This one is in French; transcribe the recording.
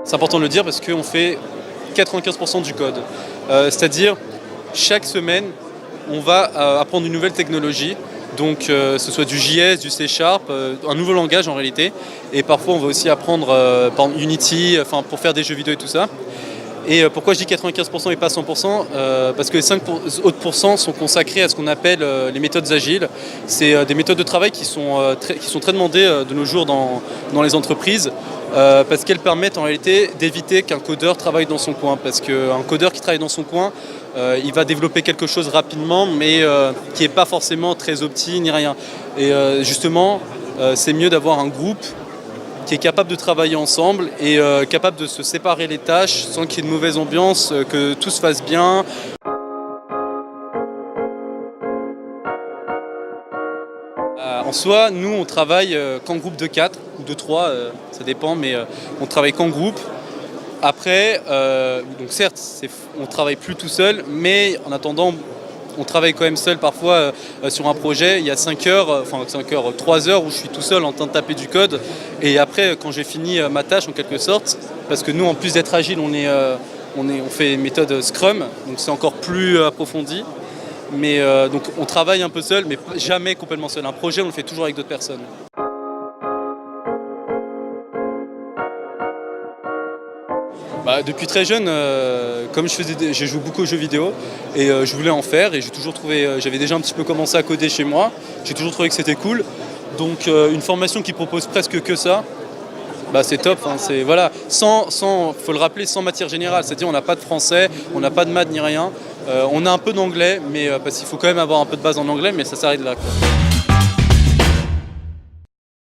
C'est important de le dire parce qu'on fait 95% du code. C'est-à-dire, chaque semaine, on va apprendre une nouvelle technologie. Donc, ce soit du JS, du C#, un nouveau langage en réalité. Et parfois, on va aussi apprendre par exemple, Unity, pour faire des jeux vidéo et tout ça. Et pourquoi je dis 95% et pas 100% parce que les 5 autres pourcents sont consacrés à ce qu'on appelle les méthodes agiles. C'est des méthodes de travail qui sont très demandées de nos jours dans les entreprises parce qu'elles permettent en réalité d'éviter qu'un codeur travaille dans son coin. Parce qu'un codeur qui travaille dans son coin, il va développer quelque chose rapidement mais qui n'est pas forcément très opti ni rien. Et justement, c'est mieux d'avoir un groupe qui est capable de travailler ensemble et capable de se séparer les tâches sans qu'il y ait de mauvaise ambiance, que tout se fasse bien. En soi, nous, on travaille qu'en groupe de 4 ou de 3, ça dépend, mais on travaille qu'en groupe. Après, donc certes, on ne travaille plus tout seul, mais en attendant, on travaille quand même seul parfois sur un projet. Il y a 3 heures où je suis tout seul en train de taper du code. Et après, quand j'ai fini ma tâche en quelque sorte, parce que nous, en plus d'être agile, on fait une méthode Scrum, donc c'est encore plus approfondi. Mais donc on travaille un peu seul, mais jamais complètement seul. Un projet, on le fait toujours avec d'autres personnes. Depuis très jeune, comme je joue beaucoup aux jeux vidéo et je voulais en faire et j'ai toujours trouvé, j'avais déjà un petit peu commencé à coder chez moi, j'ai toujours trouvé que c'était cool. Donc une formation qui propose presque que ça, c'est top. Voilà, faut le rappeler, sans matière générale, c'est-à-dire on n'a pas de français, on n'a pas de maths ni rien. On a un peu d'anglais, mais parce qu'il faut quand même avoir un peu de base en anglais, mais ça s'arrête là, quoi.